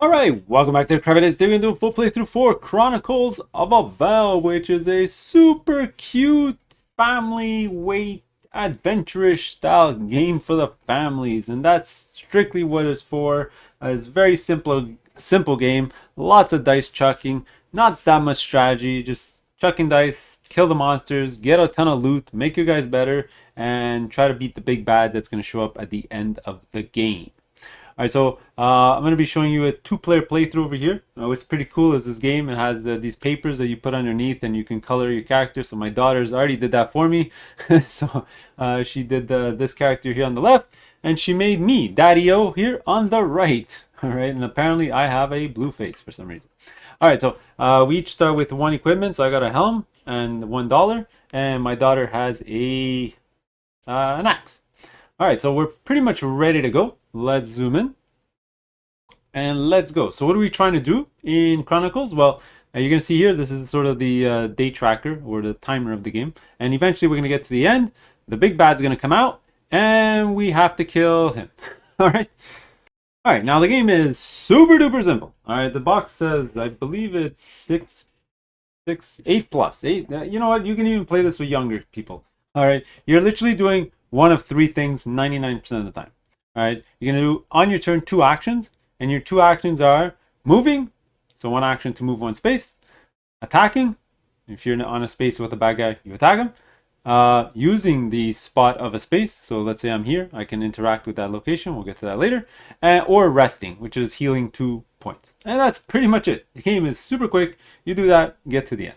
Alright, welcome back to the Crabby. Today we're going to do a full playthrough for Chronicles of Avel, which is a super cute family weight adventurous style game for the families, and that's strictly what it's for. It's very simple game, lots of dice chucking, not that much strategy, just chucking dice, kill the monsters, get a ton of loot, make you guys better, and try to beat the big bad that's going to show up at the end of the game. Alright, so I'm going to be showing you a two-player playthrough over here. What's pretty cool is this game, it has these papers that you put underneath and you can color your character. So my daughter's already did that for me. So she did this character here on the left, and she made me, Daddy-O, here on the right. Alright, and apparently I have a blue face for some reason. Alright, so we each start with one equipment. So I got a helm and $1, and my daughter has an axe. Alright, so we're pretty much ready to go. Let's zoom in and let's go. So what are we trying to do in Chronicles? Well, you're going to see here, this is sort of the day tracker or the timer of the game. And eventually we're going to get to the end. The big bad's going to come out and we have to kill him. Alright. Alright, now the game is super duper simple. Alright, the box says, I believe it's 8 plus. 8. You know what? You can even play this with younger people. Alright, you're literally doing one of three things 99% of the time. Alright, you're going to do on your turn 2 actions, and your 2 actions are moving, so 1 action to move 1 space, attacking, if you're on a space with a bad guy, you attack him, using the spot of a space, so let's say I'm here, I can interact with that location, we'll get to that later, or resting, which is healing 2 points. And that's pretty much it. The game is super quick, you do that, get to the end.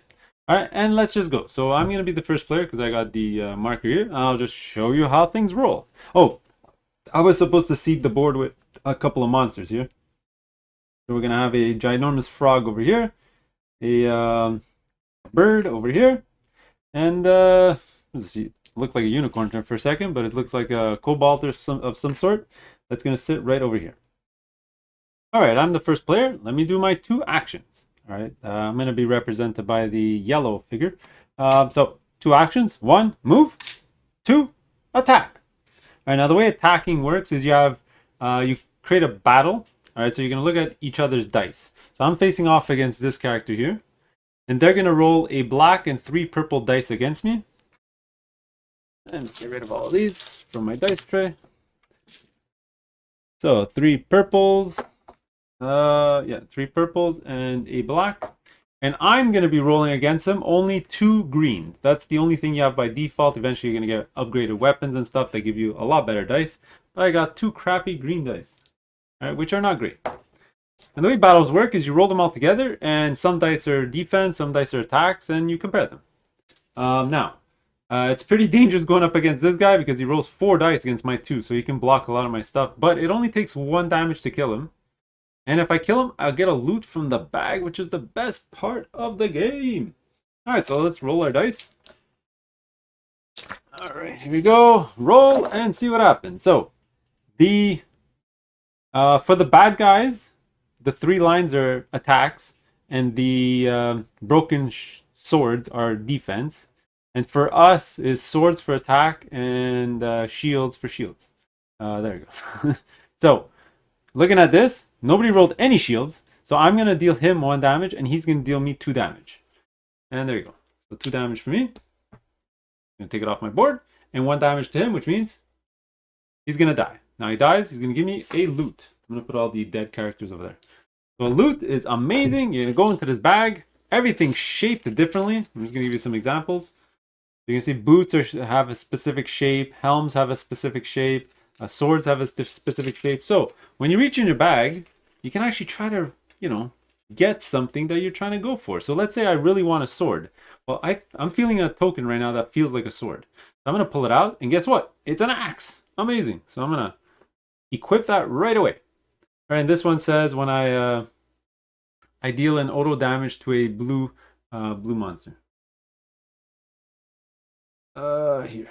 Alright, and let's just go. So I'm going to be the first player because I got the marker here, and I'll just show you how things roll. Oh, I was supposed to seed the board with a couple of monsters here. So we're going to have a ginormous frog over here, a bird over here, and let's see, it looked like a unicorn for a second, but it looks like a cobalt or of some sort that's going to sit right over here. Alright, I'm the first player. Let me do my 2 actions. Alright, I'm going to be represented by the yellow figure. So 2 actions. 1, move. 2, attack. All right, now the way attacking works is you have you create a battle. All right, so you're going to look at each other's dice. So I'm facing off against this character here, and they're going to roll a black and 3 purple dice against me. And get rid of all of these from my dice tray. So 3 purples, 3 purples and a black. And I'm going to be rolling against them only 2 greens. That's the only thing you have by default. Eventually you're going to get upgraded weapons and stuff that give you a lot better dice. But I got 2 crappy green dice, which are not great. And the way battles work is you roll them all together, and some dice are defense, some dice are attacks, and you compare them. It's pretty dangerous going up against this guy because he rolls 4 dice against my 2, so he can block a lot of my stuff. But it only takes 1 damage to kill him. And if I kill him, I'll get a loot from the bag, which is the best part of the game. Alright, so let's roll our dice. Alright, here we go. Roll and see what happens. So, for the bad guys, the 3 lines are attacks, and the broken swords are defense. And for us, is swords for attack and shields for shields. There you go. So, looking at this, nobody rolled any shields, so I'm going to deal him 1 damage, and he's going to deal me 2 damage. And there you go. So 2 damage for me. I'm going to take it off my board, and 1 damage to him, which means he's going to die. Now he dies, he's going to give me a loot. I'm going to put all the dead characters over there. So loot is amazing. You're going to go into this bag. Everything's shaped differently. I'm just going to give you some examples. You can see boots have a specific shape, helms have a specific shape, swords have a specific shape. So when you reach in your bag, you can actually try to, get something that you're trying to go for. So let's say I really want a sword. Well, I'm feeling a token right now that feels like a sword. I'm going to pull it out, and guess what? It's an axe. Amazing. So I'm going to equip that right away. All right, and this one says when I deal an auto damage to a blue monster. Here.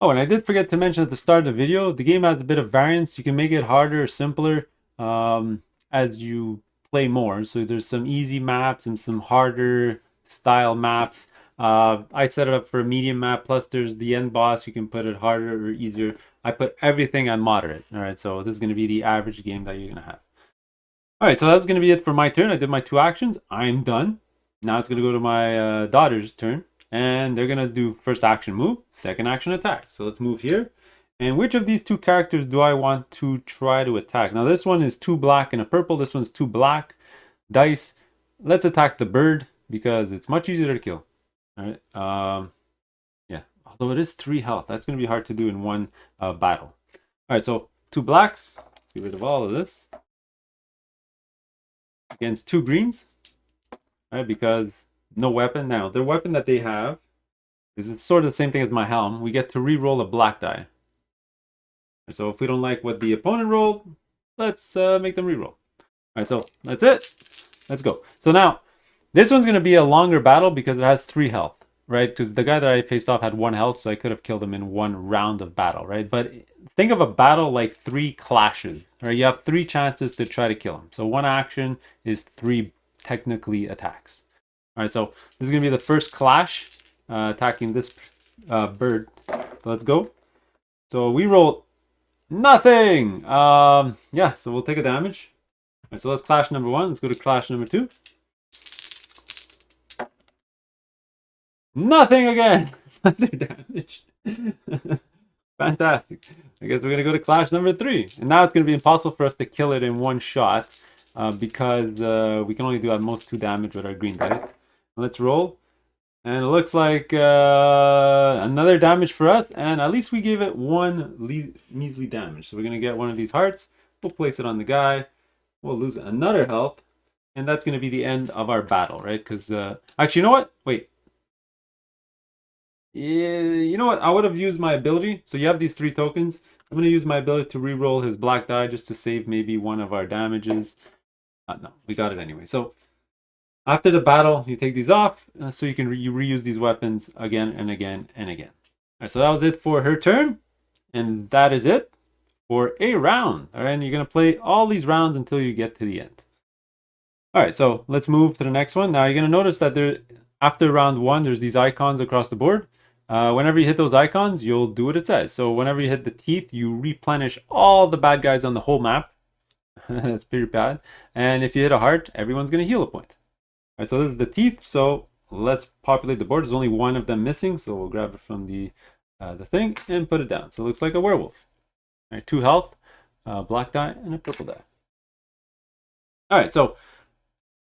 Oh, and I did forget to mention at the start of the video, the game has a bit of variance. You can make it harder or simpler as you play more. So there's some easy maps and some harder style maps. I set it up for a medium map, plus there's the end boss. You can put it harder or easier I put everything on moderate. All right, so this is going to be the average game that you're going to have. All right, so that's going to be it for my turn. I did my 2 actions. I'm done. Now it's going to go to my daughter's turn, and they're going to do first action move, second action attack. So let's move here. And which of these 2 characters do I want to try to attack? Now this one is 2 black and a purple. This one's 2 black. Dice. Let's attack the bird because it's much easier to kill. All right. Yeah. Although it is 3 health. That's going to be hard to do in one battle. All right. So 2 blacks. Get rid of all of this. Against 2 greens. All right. Because no weapon. Now, the weapon that they have is sort of the same thing as my helm. We get to re-roll a black die. So if we don't like what the opponent rolled, let's make them re-roll. All right, so that's it. Let's go. So now, this one's going to be a longer battle because it has 3 health, right? Because the guy that I faced off had 1 health, so I could have killed him in 1 round of battle, right? But think of a battle like 3 clashes, right? You have 3 chances to try to kill him. So 1 action is 3 technically attacks. All right, so this is going to be the first clash attacking this bird. So let's go. So we roll nothing. Yeah, so we'll take a damage. All right, so let's clash number 1. Let's go to clash number 2. Nothing again. Another damage. Fantastic. I guess we're going to go to clash number 3. And now it's going to be impossible for us to kill it in 1 shot because we can only do at most 2 damage with our green dice. Let's roll. And it looks like another damage for us. And at least we gave it 1 measly damage. So we're going to get one of these hearts. We'll place it on the guy. We'll lose another health. And that's going to be the end of our battle, right? Because, actually, you know what? Wait. Yeah, you know what? I would have used my ability. So you have these 3 tokens. I'm going to use my ability to re-roll his black die just to save maybe one of our damages. No, we got it anyway. So after the battle, you take these off so you can reuse these weapons again and again and again. All right, so that was it for her turn. And that is it for a round. All right, and you're going to play all these rounds until you get to the end. All right, so let's move to the next one. Now you're going to notice that after round 1, there's these icons across the board. Whenever you hit those icons, you'll do what it says. So whenever you hit the teeth, you replenish all the bad guys on the whole map. That's pretty bad. And if you hit a heart, everyone's going to heal a point. All right, so this is the teeth. So let's populate the board. There's only 1 of them missing. So we'll grab it from the thing and put it down. So it looks like a werewolf. All right, 2 health, black die, and a purple die. All right, so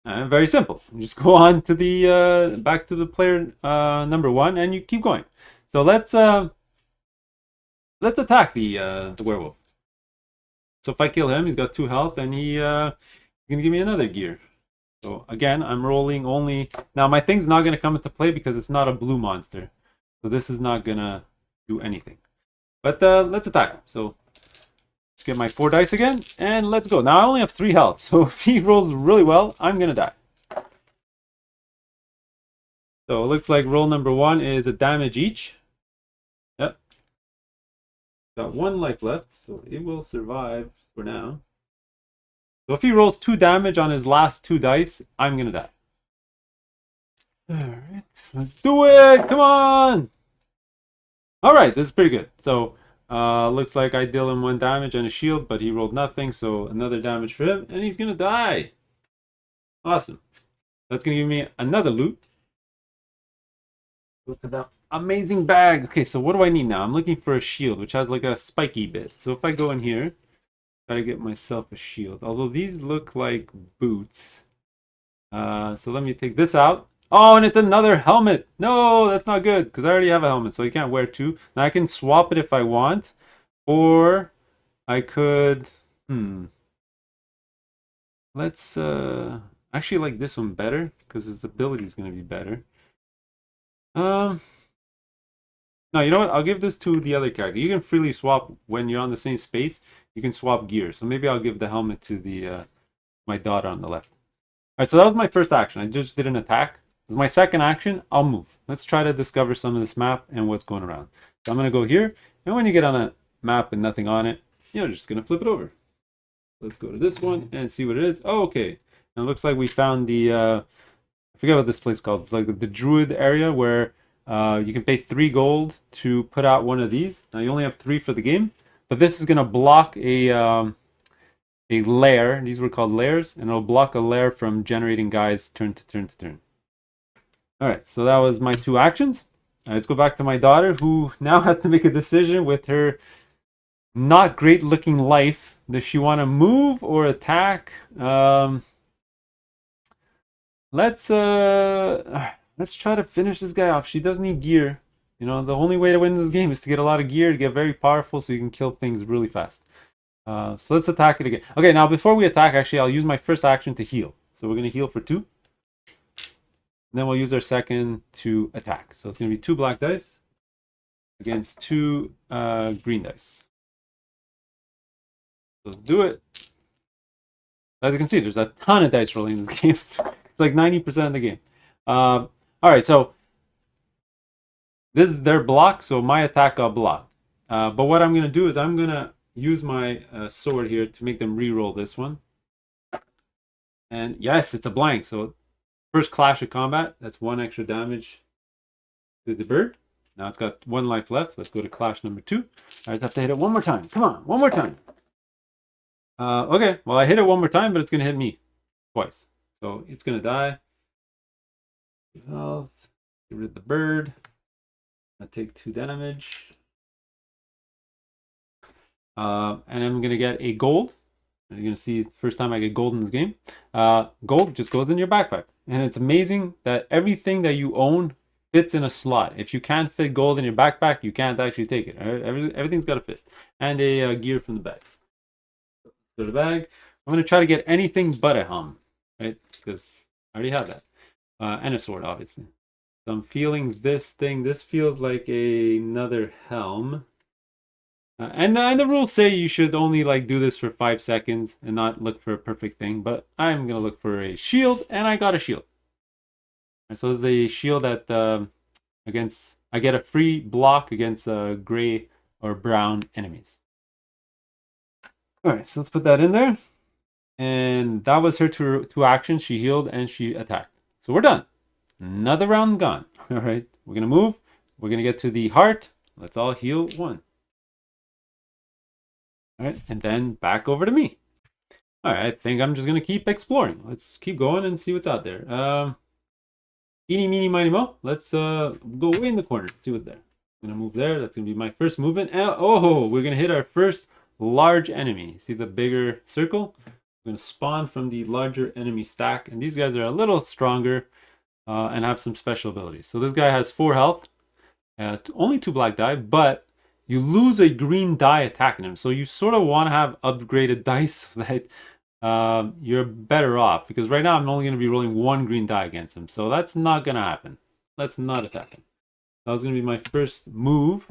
very simple. You just go on to the back to the player number 1, and you keep going. So let's attack the werewolf. So if I kill him, he's got 2 health, and he's gonna give me another gear. So again, I'm rolling only. Now my thing's not gonna come into play because it's not a blue monster, so this is not gonna do anything. But let's attack him. So let's get my 4 dice again, and let's go. Now I only have 3 health, so if he rolls really well, I'm gonna die. So it looks like roll number 1 is a damage each. Yep. Got 1 life left, so it will survive for now. So if he rolls 2 damage on his last 2 dice, I'm gonna die. Alright, let's do it! Come on! Alright, this is pretty good. So looks like I deal him 1 damage and a shield, but he rolled nothing, so another damage for him, and he's gonna die. Awesome. That's gonna give me another loot. Look at that amazing bag. Okay, so what do I need now? I'm looking for a shield, which has like a spiky bit. So if I go in here, try to get myself a shield. Although these look like boots. So let me take this out. Oh, and it's another helmet. No, that's not good because I already have a helmet, so you can't wear 2. Now I can swap it if I want, or I could. Let's actually like this one better because his ability is going to be better. No, you know what? I'll give this to the other character. You can freely swap when you're on the same space. You can swap gears. So maybe I'll give the helmet to the my daughter on the left. All right, so that was my first action. I just did an attack. As my second action, I'll move. Let's try to discover some of this map and what's going around. So I'm going to go here. And when you get on a map with nothing on it, you're just going to flip it over. Let's go to this one and see what it is. Oh, okay. And it looks like we found the, I forget what this place is called. It's like the Druid area where you can pay 3 gold to put out one of these. Now you only have 3 for the game, but this is gonna block a lair. These were called lairs, and it'll block a lair from generating guys turn to turn to turn. All right, so that was my 2 actions. Let's go back to my daughter, who now has to make a decision with her not great looking life. Does she want to move or attack? Let's try to finish this guy off. She does need gear. You know, the only way to win this game is to get a lot of gear, to get very powerful, so you can kill things really fast. So let's attack it again. Okay, now before we attack, actually, I'll use my first action to heal. So we're gonna heal for 2. And then we'll use our second to attack. So it's gonna be 2 black dice against 2 green dice. So do it. As you can see, there's a ton of dice rolling in the game. It's like 90% of the game. All right, so this is their block, so my attack got blocked. But what I'm going to do is I'm going to use my sword here to make them re-roll this one. And yes, it's a blank. So first clash of combat, that's 1 extra damage to the bird. Now it's got 1 life left. Let's go to clash number 2. I just have to hit it 1 more time. Come on, 1 more time. Okay, well, I hit it 1 more time, but it's going to hit me twice. So it's going to die. Health. Get rid of the bird. I take 2 damage. And I'm going to get a gold. You're going to see the first time I get gold in this game. Gold just goes in your backpack. And it's amazing that everything that you own fits in a slot. If you can't fit gold in your backpack, you can't actually take it. Everything's got to fit. And a gear from the bag. So the bag. I'm going to try to get anything but a helm. Right? Because I already have that. And a sword, obviously. So I'm feeling this thing. This feels like another helm. And the rules say you should only like do this for 5 seconds and not look for a perfect thing. But I'm going to look for a shield, and I got a shield. And so this is a shield that against... I get a free block against gray or brown enemies. Alright, so let's put that in there. And that was her 2 actions. She healed and she attacked. So we're done. Another round gone. Alright, we're going to move. We're going to get to the heart. Let's all heal 1. Alright, and then back over to me. Alright, I think I'm just going to keep exploring. Let's keep going and see what's out there. Eeny, meeny, miny, mo. Let's go way in the corner. See what's there. I'm going to move there. That's going to be my first movement. Oh, we're going to hit our first large enemy. See the bigger circle? I'm going to spawn from the larger enemy stack. And these guys are a little stronger and have some special abilities. So this guy has 4 health. Only 2 black die, but you lose a green die attacking him. So you sort of want to have upgraded dice so that you're better off. Because right now I'm only going to be rolling 1 green die against him. So that's not going to happen. Let's not attack him. That was going to be my first move.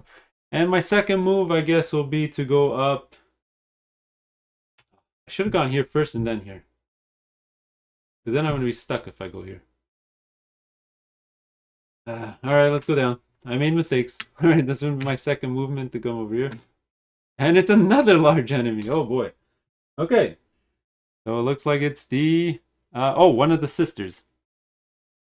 And my second move, I guess, will be to go up. I should have gone here first and then here. Because then I'm going to be stuck if I go here. Alright, let's go down. I made mistakes. Alright, this will be my second movement to come over here. And it's another large enemy. Oh boy. Okay. So it looks like it's the... one of the sisters.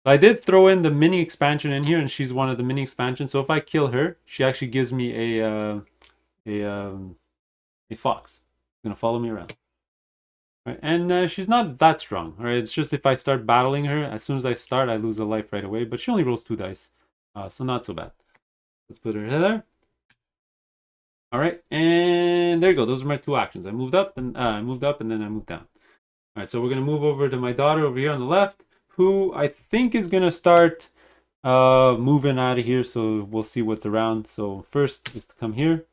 So I did throw in the mini expansion in here, and she's one of the mini expansions. So if I kill her, she actually gives me a fox. It's going to follow me around. Right, and she's not that strong. All right, it's just if I start battling her, as soon as I start, I lose a life right away. But she only rolls 2 dice, so not so bad. Let's put her there. All right, and there you go. Those are my 2 actions. I moved up, and then I moved down. All right, so we're gonna move over to my daughter over here on the left, who I think is gonna start moving out of here. So we'll see what's around. So first is to come here,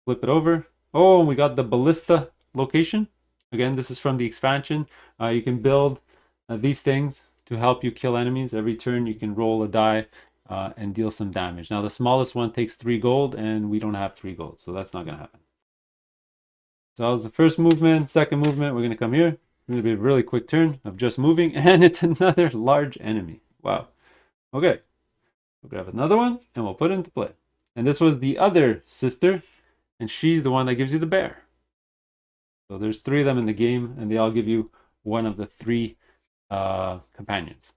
flip it over. Oh, we got the ballista location. Again, this is from the expansion. You can build these things to help you kill enemies. Every turn you can roll a die and deal some damage. Now the smallest one takes 3 gold, and we don't have 3 gold, so that's not going to happen. So that was the first movement. Second movement, we're going to come here. It's going to be a really quick turn of just moving, and it's another large enemy. Wow. Okay. We'll grab another one, and we'll put it into play. And this was the other sister, and she's the one that gives you the bear. So there's 3 of them in the game, and they all give you one of the 3 companions.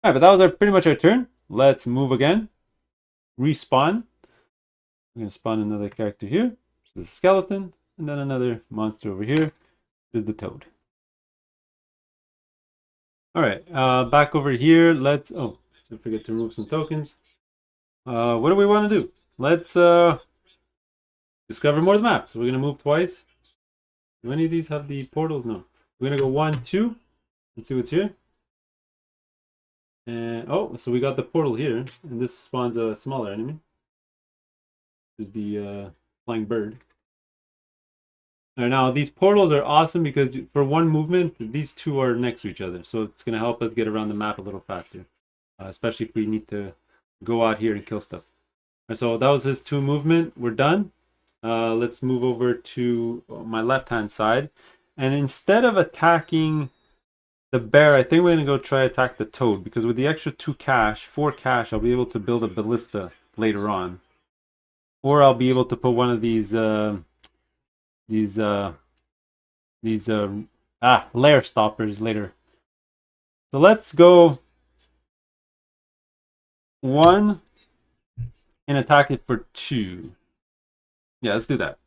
All right, but that was pretty much our turn. Let's move again. Respawn. We're going to spawn another character here. So the skeleton, and then another monster over here is the toad. All right, back over here. Let's, oh, don't forget to remove some tokens. What do we want to do? Let's discover more of the map. So we're going to move twice. Do any of these have the portals? No. We're going to go 1, 2. Let's see what's here. And, oh, so we got the portal here. And this spawns a smaller enemy. Is the flying bird. All right, now these portals are awesome because for one movement, these two are next to each other. So it's going to help us get around the map a little faster. Especially if we need to go out here and kill stuff. All right, so that was his 2 movement. We're done. Let's move over to my left-hand side. And instead of attacking the bear, I think we're going to go try attack the toad. Because with the extra 4 cash, I'll be able to build a ballista later on. Or I'll be able to put one of these lair stoppers later. So let's go 1 and attack it for 2. Yeah, let's do that.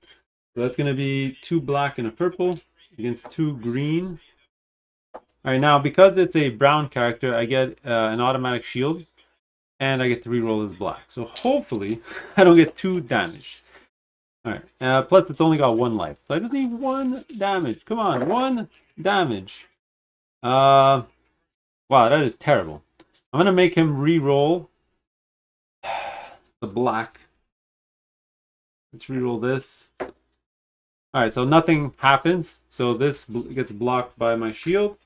So that's going to be 2 black and a purple against 2 green. All right, now because it's a brown character, I get an automatic shield. And I get to reroll as black. So hopefully I don't get too damaged. Alright. Plus it's only got 1 life. So I just need 1 damage. Come on, 1 damage. Wow, that is terrible. I'm gonna make him reroll the black. Let's reroll this. Alright, so nothing happens. So this gets blocked by my shield.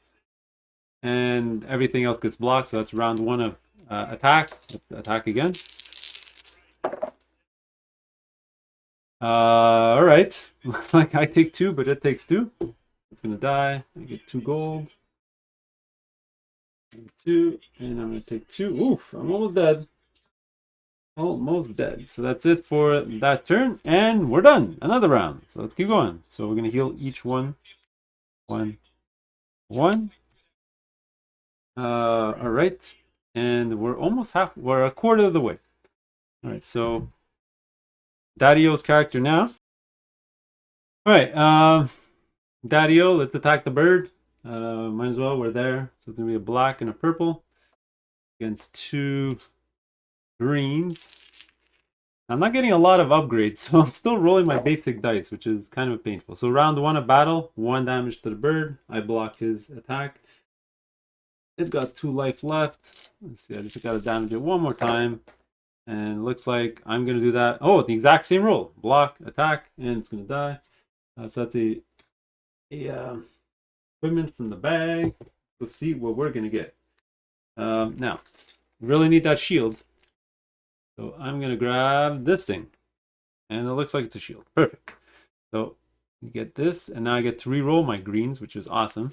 And everything else gets blocked. So that's round 1 of attack. Let's attack again. All right. Looks like I take 2, but it takes 2. It's gonna die. I get 2 gold. 2, and I'm gonna take 2. Oof! I'm almost dead. Almost dead. So that's it for that turn, and we're done. Another round. So let's keep going. So we're gonna heal each one. 1, 1. All right. And we're almost we're a quarter of the way. All right, so Daddy-O's character now. All right, Daddy-O, let's attack the bird. Might as well, we're there. So it's gonna be a black and a purple against 2 greens. I'm not getting a lot of upgrades, so I'm still rolling my basic dice, which is kind of painful. So round 1 of battle, 1 damage to the bird. I block his attack. It's got 2 life left. Let's see, I just got to damage it 1 more time. And it looks like I'm going to do that. Oh, the exact same roll. Block, attack, and it's going to die. So that's a equipment from the bag. Let's see what we're going to get. Now, we really need that shield. So I'm going to grab this thing. And it looks like it's a shield. Perfect. So you get this, and now I get to re-roll my greens, which is awesome.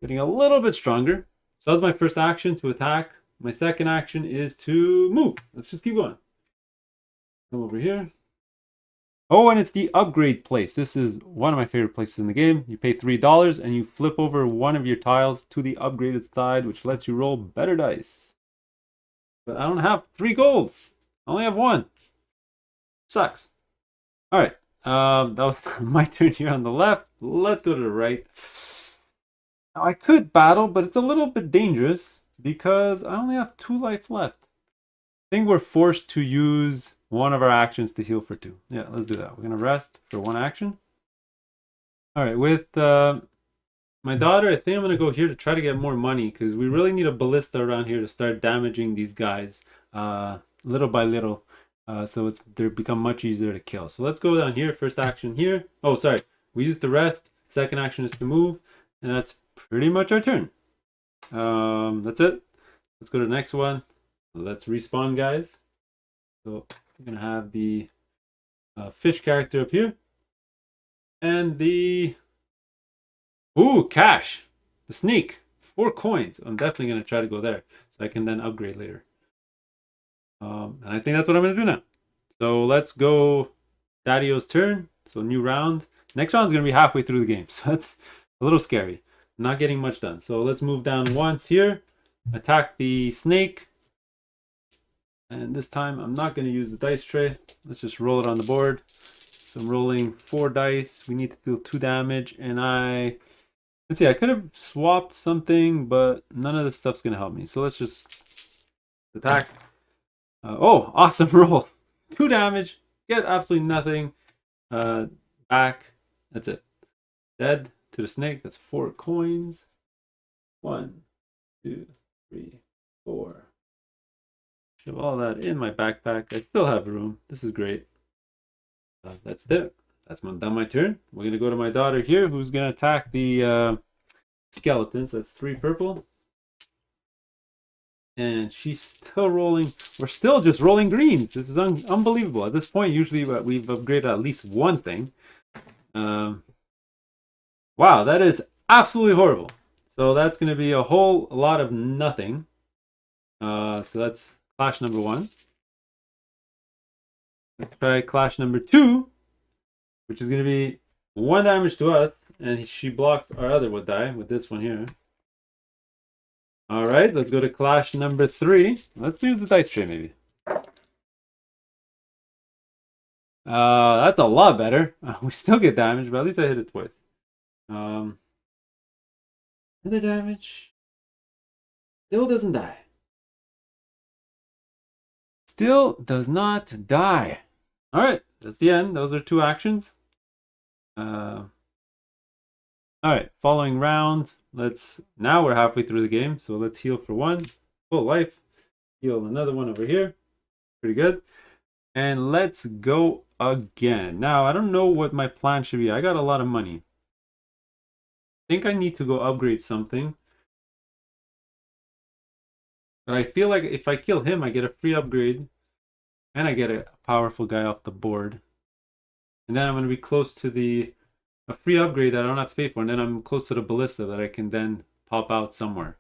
Getting a little bit stronger. So that was my first action, to attack. My second action is to move. Let's just keep going. Come over here. Oh, and it's the upgrade place. This is one of my favorite places in the game. You pay $3 and you flip over one of your tiles to the upgraded side, which lets you roll better dice. But I don't have 3 gold. I only have 1. Sucks. All right. That was my turn here on the left. Let's go to the right. Now, I could battle, but it's a little bit dangerous because I only have 2 life left. I think we're forced to use one of our actions to heal for 2. Yeah, let's do that. We're going to rest for 1 action. All right, with my daughter, I think I'm going to go here to try to get more money because we really need a ballista around here to start damaging these guys little by little. So they become much easier to kill. So let's go down here. First action here. Oh, sorry. We used to rest. Second action is to move. And that's pretty much our turn. That's it. Let's go to the next one. Let's respawn, guys. So we're going to have the fish character up here. And the... Ooh, cash. The snake. 4 coins. I'm definitely going to try to go there. So I can then upgrade later. And I think that's what I'm going to do now. So let's go Daddy-O's turn. So new round. Next round is going to be halfway through the game. So that's a little scary. Not getting much done. So let's move down once here. Attack the snake. And this time I'm not going to use the dice tray. Let's just roll it on the board. So I'm rolling 4 dice. We need to deal 2 damage. And let's see, I could have swapped something, but none of this stuff's going to help me. So let's just attack. Oh, awesome roll. 2 damage. Get absolutely nothing. Back. That's it. Dead to the snake. That's 4 coins. 1, 2, 3, 4. Shove all that in my backpack. I still have room. This is great. That's it. That's done my turn. We're going to go to my daughter here, who's going to attack the skeletons. That's 3 purple. And she's still rolling. We're still just rolling greens. This is unbelievable. At this point, usually we've upgraded at least one thing. Wow, that is absolutely horrible. So that's going to be a whole lot of nothing. So that's clash number 1. Let's try clash number 2, which is going to be 1 damage to us, and she blocks our other wood die with this one here. All right, let's go to clash number 3. Let's use the dice tray maybe. That's a lot better. We still get damage, but at least I hit it twice. Other damage. Still doesn't die. Still does not die. All right, that's the end. Those are 2 actions. All right, following round. Now we're halfway through the game, so let's heal for 1. Full life. Heal another one over here. Pretty good. And let's go again. Now, I don't know what my plan should be. I got a lot of money. I think I need to go upgrade something. But I feel like if I kill him, I get a free upgrade. And I get a powerful guy off the board. And then I'm going to be close to a free upgrade that I don't have to pay for. And then I'm close to the ballista that I can then pop out somewhere.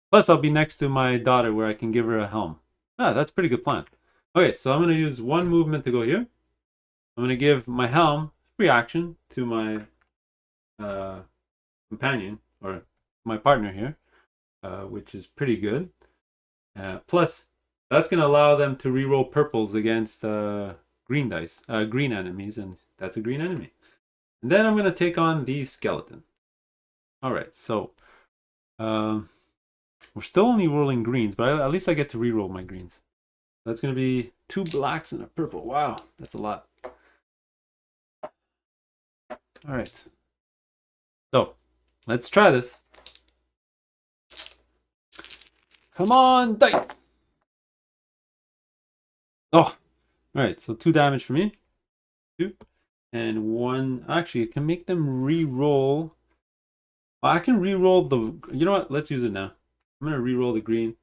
Plus, I'll be next to my daughter where I can give her a helm. Ah, that's a pretty good plan. Okay, so I'm going to use 1 movement to go here. I'm going to give my helm free action to my companion, or my partner here, which is pretty good. Plus, that's going to allow them to reroll purples against green enemies, and that's a green enemy. And then I'm going to take on the skeleton. All right, so we're still only rolling greens, but at least I get to reroll my greens. That's going to be 2 blacks and a purple. Wow, that's a lot. All right. So, let's try this. Come on, dice! Oh, all right, so 2 damage for me. 2. And 1. Actually, I can make them re-roll. I can re-roll the... You know what? Let's use it now. I'm going to re-roll the green.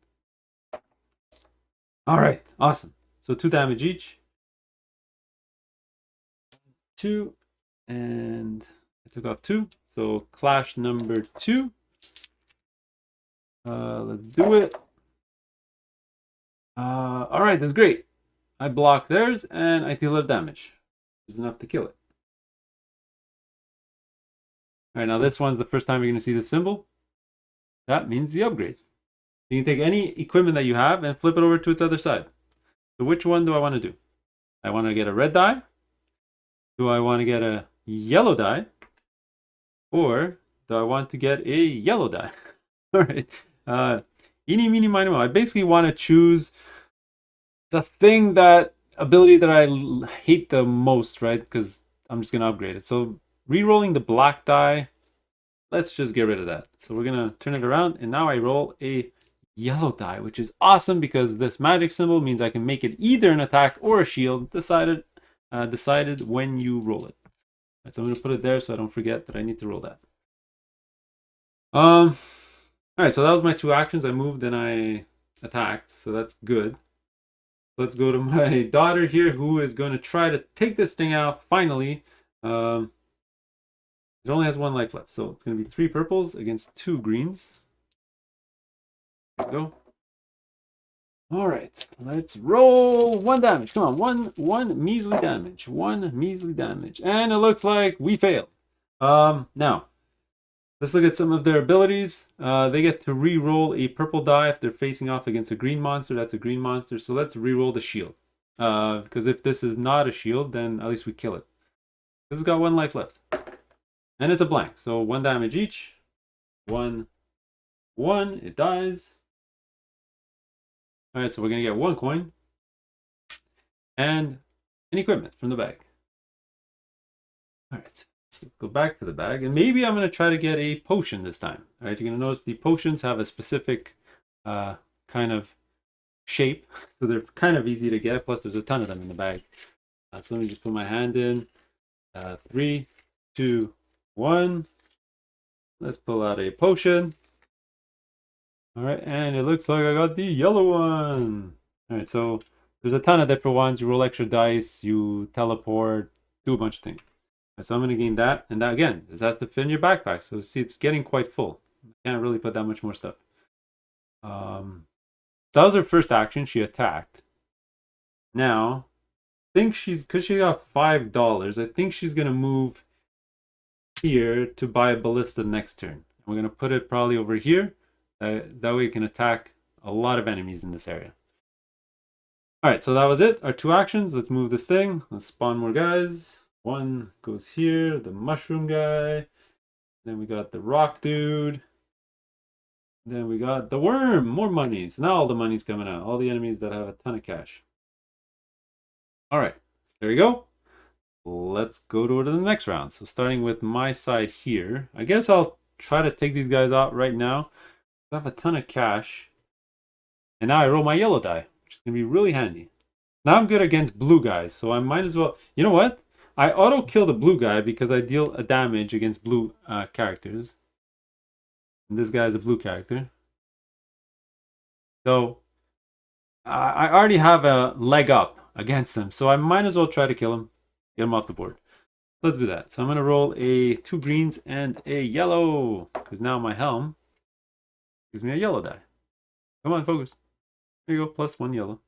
All right, awesome. So 2 damage each. 2. And I took off 2. So clash number 2. Let's do it. All right, that's great. I block theirs and I deal a damage. It's enough to kill it. All right, now this one's the first time you're going to see the symbol. That means the upgrade. You can take any equipment that you have and flip it over to its other side. So which one do I want to do? I want to get a red die. Do I want to get a yellow die? Or do I want to get a yellow die? All right. Eeny, meeny, miny, mo. I basically want to choose the ability that I hate the most, right? Because I'm just going to upgrade it. So re-rolling the black die, let's just get rid of that. So we're going to turn it around, and now I roll a yellow die, which is awesome because this magic symbol means I can make it either an attack or a shield, decided when you roll it. Right, so I'm going to put it there so I don't forget that I need to roll that. All right, so that was my 2 actions. I moved and I attacked, so that's good. Let's go to my daughter here, who is going to try to take this thing out finally. It only has 1 life left, so it's going to be 3 purples against 2 greens. There we go. All right, let's roll 1 damage. Come on, one measly damage. 1 measly damage. And it looks like we failed. Now, Let's look at some of their abilities. They get to re-roll a purple die if they're facing off against a green monster. That's a green monster. So let's re-roll the shield. Because if this is not a shield, then at least we kill it. This has got 1 life left. And it's a blank. So 1 damage each. 1, 1. It dies. Alright, so we're going to get 1 coin. And an equipment from the bag. Alright. Let's go back to the bag, and maybe I'm going to try to get a potion this time. All right, you're going to notice the potions have a specific kind of shape, so they're kind of easy to get, plus there's a ton of them in the bag. So let me just put my hand in. 3, 2, 1. Let's pull out a potion. All right, and it looks like I got the yellow one. All right, so there's a ton of different ones. You roll extra dice, you teleport, do a bunch of things. So I'm going to gain that, and that again, this has to fit in your backpack. So see, it's getting quite full. Can't really put that much more stuff. That was her first action. She attacked. Now, I think because she got $5, I think she's going to move here to buy a ballista next turn. We're going to put it probably over here. That way we can attack a lot of enemies in this area. Alright, so that was it. Our 2 actions. Let's move this thing. Let's spawn more guys. 1 goes here, the mushroom guy. Then we got the rock dude. Then we got the worm, more money. So now all the money's coming out. All the enemies that have a ton of cash. Alright, so there you go. Let's go to the next round. So starting with my side here. I guess I'll try to take these guys out right now. I have a ton of cash. And now I roll my yellow die, which is going to be really handy. Now I'm good against blue guys, so I might as well... You know what? I auto-kill the blue guy because I deal a damage against blue characters. And this guy is a blue character. So, I already have a leg up against him. So I might as well try to kill him. Get him off the board. Let's do that. So I'm going to roll 2 greens and a yellow. Because now my helm gives me a yellow die. Come on, focus. There you go. Plus 1 yellow.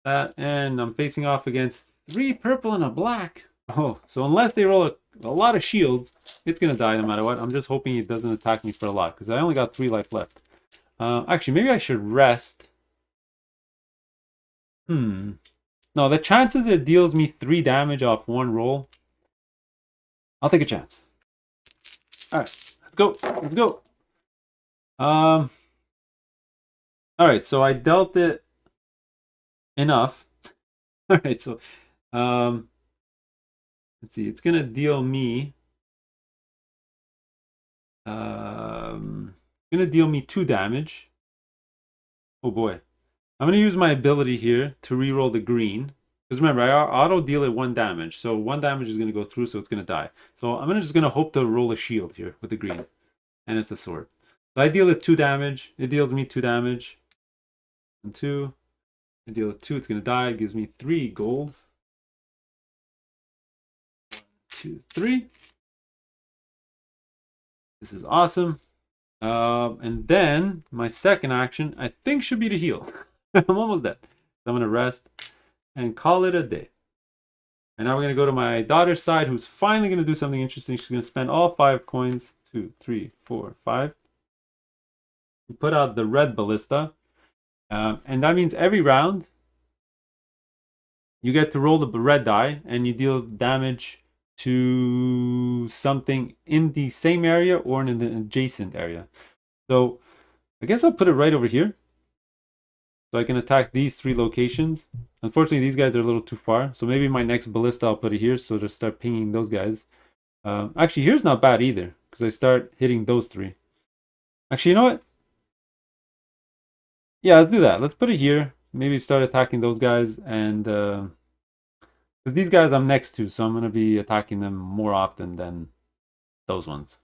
That, and I'm facing off against 3 purple and a black. Oh, so unless they roll a lot of shields, it's going to die no matter what. I'm just hoping it doesn't attack me for a lot, because I only got 3 life left. Actually, maybe I should rest. No, the chances it deals me 3 damage off 1 roll, I'll take a chance. Alright, let's go. Let's go. Alright, so I dealt it enough. Alright, so let's see, it's gonna deal me gonna deal me 2 damage. Oh boy. I'm gonna use my ability here to reroll the green. Because remember, I auto deal it 1 damage. So 1 damage is gonna go through, so it's gonna die. So I'm just gonna hope to roll a shield here with the green. And it's a sword. So I deal it 2 damage. It deals me 2 damage. And 2. I deal it 2, it's gonna die. It gives me 3 gold. 2, 3. This is awesome. And then my second action, I think, should be to heal. I'm almost dead. So I'm going to rest and call it a day. And now we're going to go to my daughter's side, who's finally going to do something interesting. She's going to spend all 5 coins. 2, 3, 4, 5. Put out the red ballista. And that means every round, you get to roll the red die, and you deal damage to something in the same area or in an adjacent area. So I guess I'll put it right over here. So I can attack these 3 locations. Unfortunately, these guys are a little too far. So maybe my next ballista, I'll put it here. So to start pinging those guys. Actually, here's not bad either. Because I start hitting those 3. Actually, you know what? Yeah, let's do that. Let's put it here. Maybe start attacking those guys. And because these guys I'm next to. So I'm going to be attacking them more often than those ones.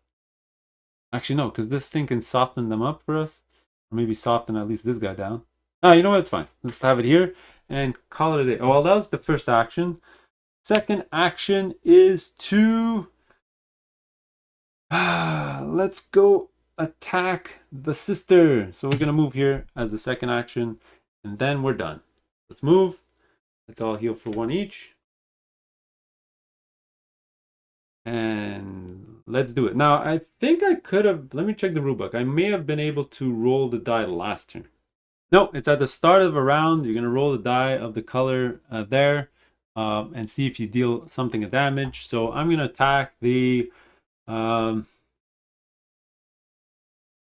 Actually, no. Because this thing can soften them up for us. Or maybe soften at least this guy down. No, you know what? It's fine. Let's have it here and call it a day. Oh, well, that was the first action. Second action is to... let's go attack the sister. So we're going to move here as the second action. And then we're done. Let's move. Let's all heal for 1 each. And let's do it. Now, I think I could have, let me check the rulebook. I may have been able to roll the die last turn. No, it's at the start of a round. You're going to roll the die of the color there and see if you deal something of damage. So I'm going to attack the, let's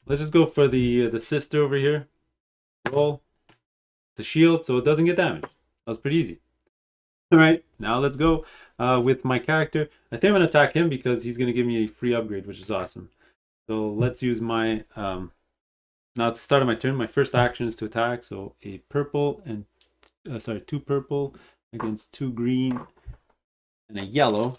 just go for the sister over here. Roll the shield so it doesn't get damaged. That was pretty easy. All right, now let's go with my character. I think I'm going to attack him because he's going to give me a free upgrade, which is awesome. So let's use my, now it's the start of my turn. My first action is to attack. So a purple and, sorry, 2 purple against 2 green and a yellow.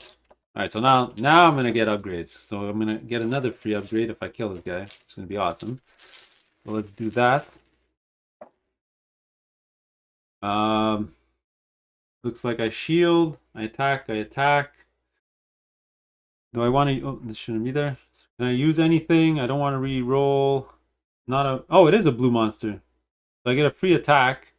All right, so now I'm going to get upgrades. So I'm going to get another free upgrade if I kill this guy. It's going to be awesome. So let's do that. Looks like I shield, I attack. Do I want to, oh, this shouldn't be there. Can I use anything? I don't want to re-roll. Not a, oh, it is a blue monster. So I get a free attack.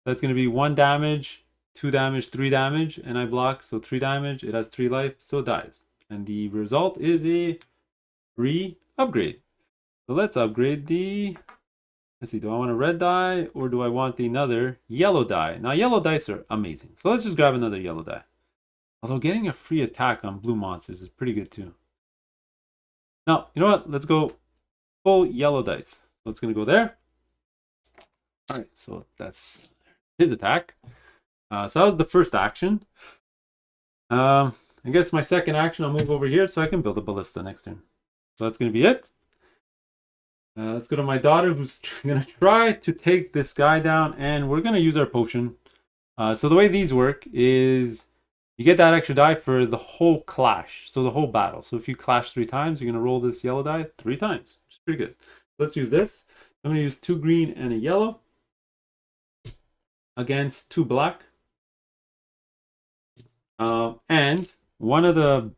That's going to be 1 damage, 2 damage, 3 damage, and I block, so 3 damage. It has 3 life, so it dies. And the result is a free upgrade. So let's upgrade the, let's see, do I want a red die or do I want another yellow die? Now, yellow dice are amazing. So let's just grab another yellow die. Although getting a free attack on blue monsters is pretty good too. Now, you know what? Let's go full yellow dice. So it's going to go there. All right, so that's his attack. So that was the first action. I guess my second action, I'll move over here so I can build a ballista next turn. So that's going to be it. Let's go to my daughter who's going to try to take this guy down, and we're going to use our potion. So the way these work is you get that extra die for the whole clash, so the whole battle. So if you clash 3 times, you're going to roll this yellow die 3 times, which is pretty good. Let's use this. I'm going to use 2 green and a yellow against 2 black. And one of the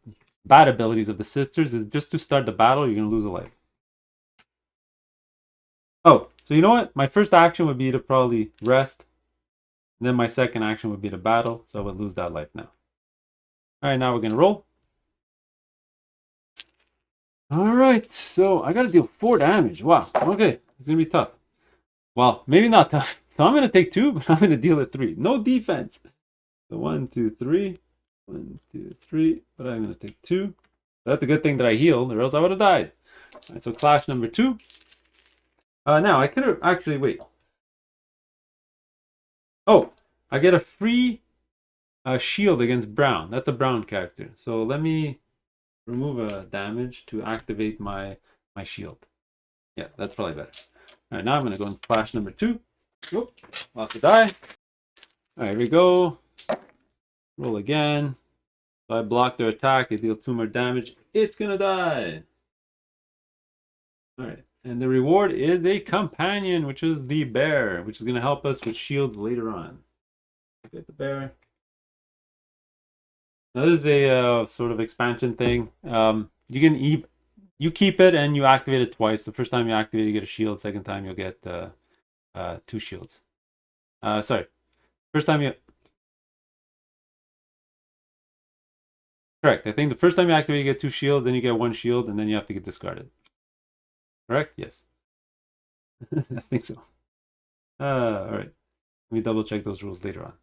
bad abilities of the sisters is just to start the battle, you're going to lose a life. Oh, so you know what? My first action would be to probably rest. And then my second action would be to battle, so I would lose that life now. All right, now we're going to roll. All right, so I got to deal 4 damage. Wow, okay, it's going to be tough. Well, maybe not tough. So I'm going to take 2, but I'm going to deal at 3. No defense. So 1, 2, 3. 1, 2, 3. But I'm going to take 2. That's a good thing that I healed, or else I would have died. All right, so clash number 2. Now, I could have actually, wait. Oh, I get a free shield against Brown. That's a Brown character. So let me remove a damage to activate my shield. Yeah, that's probably better. All right, now I'm going to go into clash number 2. Whoop, lost a die. All right, here we go. Roll again. So I block their attack. I deal 2 more damage. It's going to die. All right. And the reward is a companion, which is the bear, which is going to help us with shields later on. Get the bear. Now this is a sort of expansion thing. You can you keep it and you activate it twice. The first time you activate it, you get a shield. Second time you'll get 2 shields. Sorry. First time you... Correct. I think the first time you activate, you get 2 shields, then you get 1 shield, and then you have to get discarded. Correct? Yes. I think so. All right. Let me double check those rules later on. All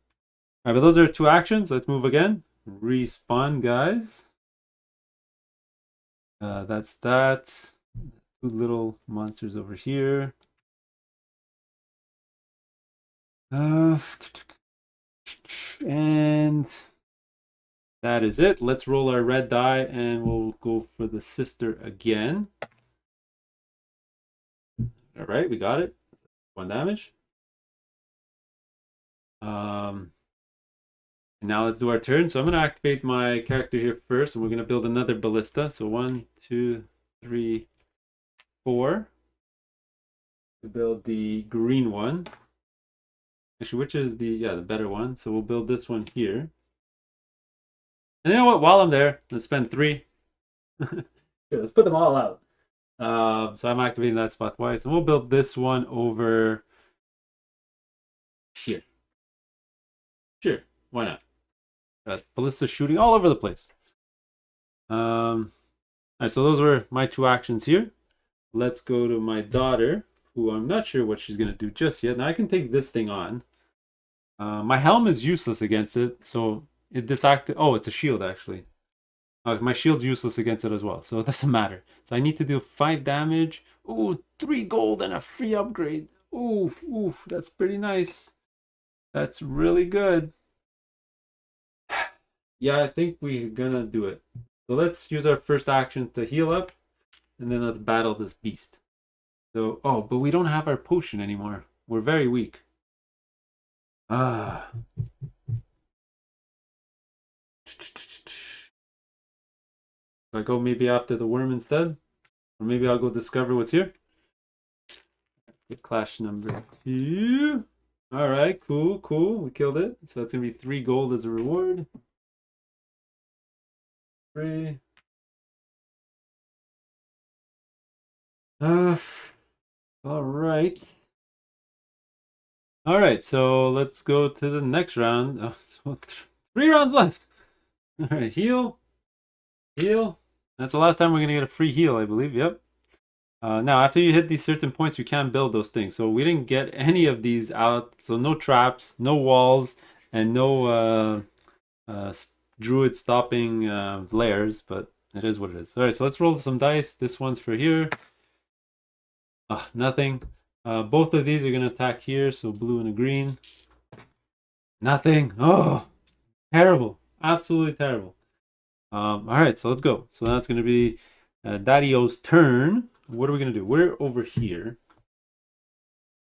right, but those are 2 actions. Let's move again. Respawn, guys. That's that. 2 little monsters over here. And that is it. Let's roll our red die and we'll go for the sister again. All right, we got it. 1 damage. And now let's do our turn. So I'm going to activate my character here first, and we're going to build another ballista. So 1, 2, 3, 4. We build the green one. Actually, which is the better one. So we'll build this one here. And you know what? While I'm there, let's spend 3. Here, let's put them all out. So I'm activating that spot twice, and we'll build this one over here. Sure, why not? Got ballista shooting all over the place. Alright, so those were my two actions here. Let's go to my daughter, who I'm not sure what she's going to do just yet. Now I can take this thing on. My helm is useless against it, so it disactivates. Oh, it's a shield actually. My shield's useless against it as well, so it doesn't matter. So I need to do 5 damage. Ooh, 3 gold and a free upgrade. Ooh, ooh, that's pretty nice. That's really good. Yeah, I think we're gonna do it. So let's use our first action to heal up, and then let's battle this beast. So, oh, but we don't have our potion anymore. We're very weak. Ah. So I go maybe after the worm instead? Or maybe I'll go discover what's here? The clash number 2. Alright, cool, cool. We killed it. So that's going to be 3 gold as a reward. 3. Alright. Alright, so let's go to the next round. Oh, so 3 rounds left. Alright, heal. Heal. That's the last time we're going to get a free heal, I believe. Yep. Now, after you hit these certain points, you can build those things. So we didn't get any of these out. So no traps, no walls, and no druid stopping layers. But it is what it is. All right, so let's roll some dice. This one's for here. Nothing. Both of these are going to attack here. So blue and a green. Nothing. Oh, terrible. Absolutely terrible. All right, so let's go. So that's going to be Daddy-O's turn. What are we going to do? We're over here.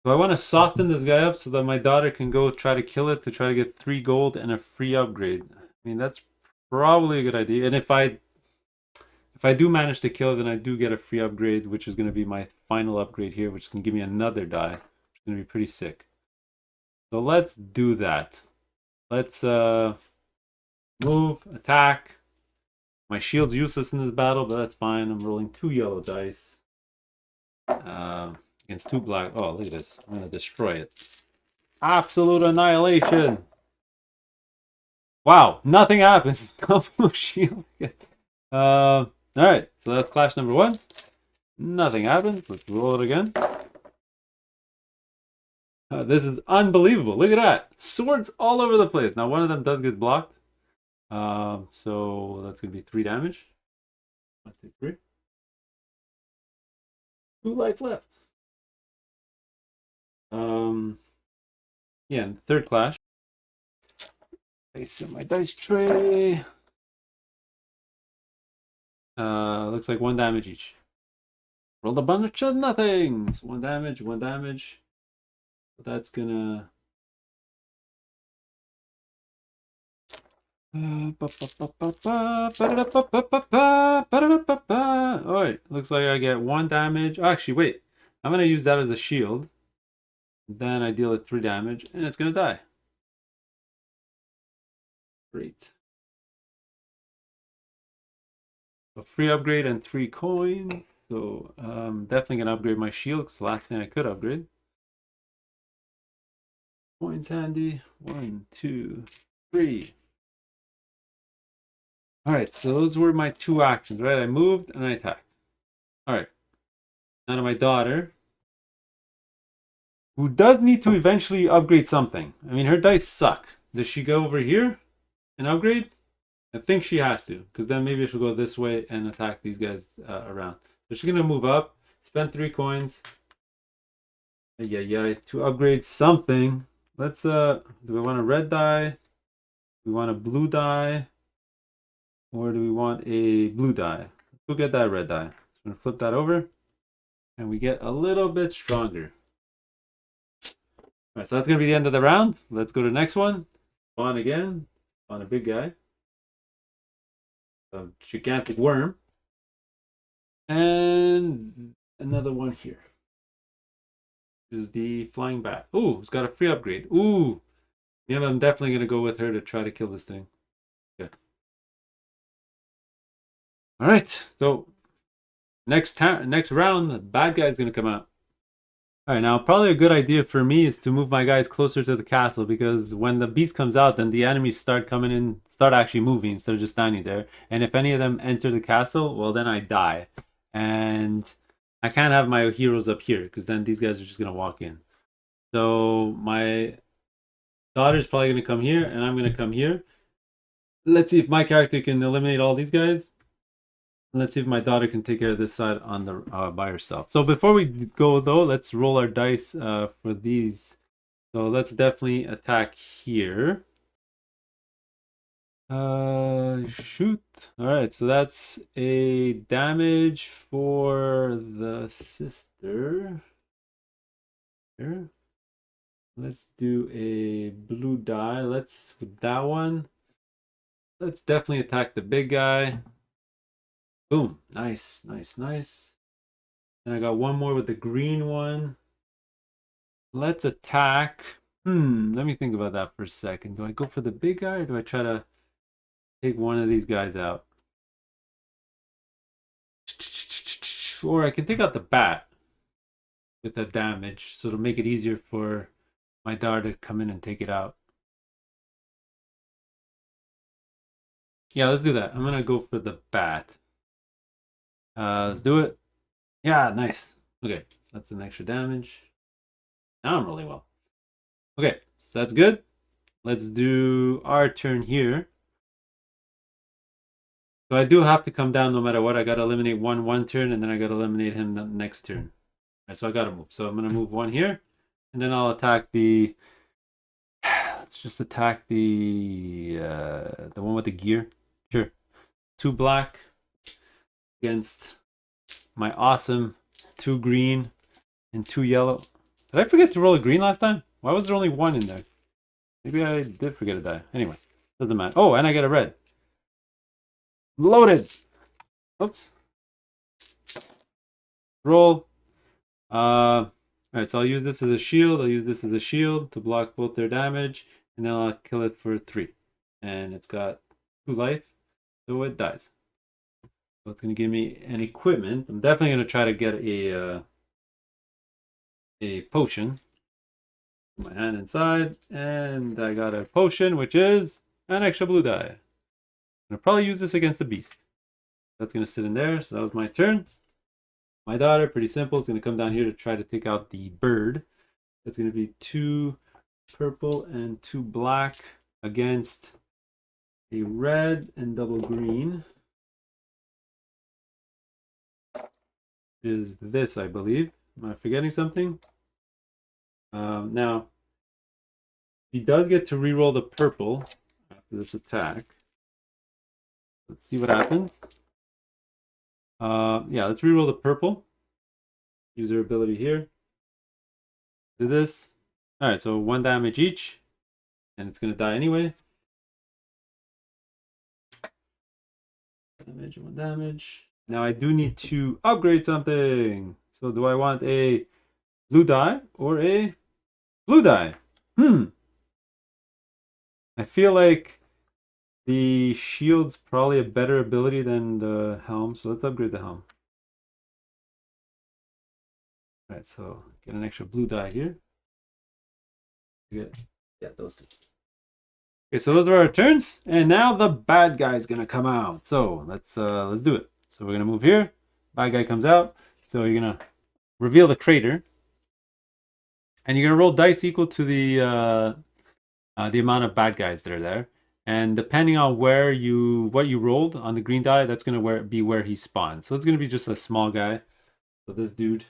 So I want to soften this guy up so that my daughter can go try to kill it to try to get 3 gold and a free upgrade. I mean, that's probably a good idea. And if I do manage to kill it, then I do get a free upgrade, which is going to be my final upgrade here, which can give me another die. Which is going to be pretty sick. So let's do that. Let's move, attack. My shield's useless in this battle, but that's fine. I'm rolling 2 yellow dice. Against 2 black. Oh, look at this. I'm going to destroy it. Absolute annihilation. Wow, nothing happens. Double shield. Alright, so that's clash number 1. Nothing happens. Let's roll it again. This is unbelievable. Look at that. Swords all over the place. Now, one of them does get blocked. So that's going to be 3 damage. 1, 2, 3. 2 life left. Yeah, third clash. Place in my dice tray. Looks like 1 damage each. Rolled a bunch of nothings. 1 damage, 1 damage. But that's gonna. Alright, looks like I get 1 damage. Actually, wait. I'm gonna use that as a shield. Then I deal it 3 damage, and it's gonna die. Great. A free upgrade and 3 coins. So definitely gonna upgrade my shield because the last thing I could upgrade. Coins handy. 1, 2, 3. Alright, so those were my 2 actions, right? I moved and I attacked. Alright. Now to my daughter, who does need to eventually upgrade something. I mean, her dice suck. Does she go over here and upgrade? I think she has to, because then maybe she'll go this way and attack these guys around. So she's going to move up, spend 3 coins. Yeah, to upgrade something. Let's, do we want a red die? Do we want a blue die? Or do we want a blue die? Let's go get that red die. So I'm going to flip that over. And we get a little bit stronger. Alright, so that's going to be the end of the round. Let's go to the next one. Spawn again. Spawn a big guy. A gigantic worm. And another one here. Is the flying bat. Ooh, it's got a free upgrade. Ooh. Yeah, I'm definitely going to go with her to try to kill this thing. Okay. Alright, so next round, the bad guy's going to come out. All right, now probably a good idea for me is to move my guys closer to the castle because when the beast comes out, then the enemies start coming in, start actually moving instead of just standing there. And if any of them enter the castle, well, then I die. And I can't have my heroes up here because then these guys are just going to walk in. So my daughter's probably going to come here and I'm going to come here. Let's see if my character can eliminate all these guys. Let's see if my daughter can take care of this side on the by herself. So before we go though, let's roll our dice for these. So let's definitely attack here. Shoot. All right, so that's a damage for the sister. Here. Let's do a blue die. Let's with that one. Let's definitely attack the big guy. Boom. Nice, nice, nice. And I got one more with the green one. Let's attack. Let me think about that for a second. Do I go for the big guy or do I try to take one of these guys out? Or I can take out the bat with the damage, so it'll make it easier for my daughter to come in and take it out. Yeah, let's do that. I'm gonna go for the bat. Let's do it. Yeah, nice. Okay, so that's an extra damage. Now I'm rolling well. Okay, so that's good. Let's do our turn here. So I do have to come down no matter what. I gotta eliminate one turn, and then I gotta eliminate him the next turn. All right, so I gotta move. So I'm gonna move one here, and then I'll attack the. Let's just attack the one with the gear. Sure, 2 black against my awesome 2 green and 2 yellow. Did I forget to roll a green last time? Why was there only 1 in there? Maybe I did forget to die. Anyway, doesn't matter. Oh, and I get a red. Loaded. Oops. Roll. All right, so I'll use this as a shield. I'll use this as a shield to block both their damage, and then I'll kill it for 3. And it's got 2 life, so it dies. So it's going to give me an equipment. I'm definitely going to try to get a potion. Put my hand inside, and I got a potion, which is an extra blue die. I'm going to probably use this against the beast. That's going to sit in there, so that was my turn. My daughter, pretty simple. It's going to come down here to try to take out the bird. That's going to be 2 purple and 2 black against a red and double green. Is this, I believe. Am I forgetting something? Now, he does get to reroll the purple after this attack. Let's see what happens. Yeah, let's reroll the purple. Use their ability here. Do this. All right, so 1 damage each, and it's gonna die anyway. Damage, 1 damage. Now I do need to upgrade something. So do I want a blue die or a blue die? I feel like the shield's probably a better ability than the helm, so let's upgrade the helm. All right, so get an extra blue die here. Good. Yeah, those 2. Okay, so those are our turns, and now the bad guy's gonna come out. So let's do it. So we're gonna move here. Bad guy comes out. So you're gonna reveal the crater, and you're gonna roll dice equal to the amount of bad guys that are there. And depending on what you rolled on the green die, that's gonna be where he spawns. So it's gonna be just a small guy. So this dude,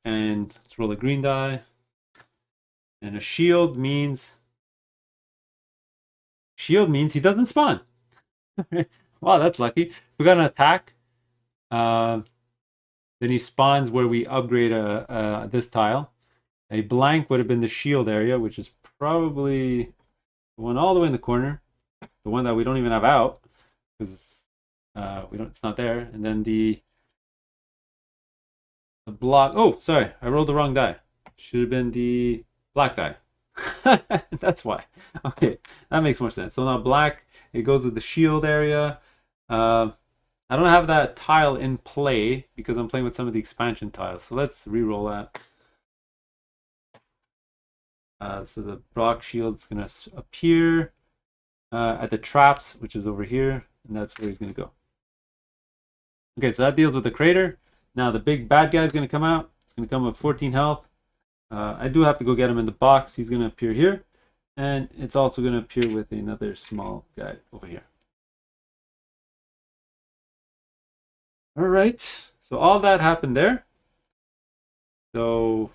and let's roll a green die. And a shield means he doesn't spawn. Wow, that's lucky. If we got an attack, then he spawns where we upgrade this tile. A blank would have been the shield area, which is probably the one all the way in the corner, the one that we don't even have out because it's not there. And then the block. Oh, sorry, I rolled the wrong die. Should have been the black die. That's why. Okay, that makes more sense. So now black, it goes with the shield area. I don't have that tile in play because I'm playing with some of the expansion tiles. So let's re-roll that. So the block shield's gonna appear at the traps, which is over here, and that's where he's gonna go. Okay, so that deals with the crater. Now the big bad guy is gonna come out. It's gonna come with 14 health. I do have to go get him in the box. He's gonna appear here, and it's also gonna appear with another small guy over here. All right, so all that happened there. So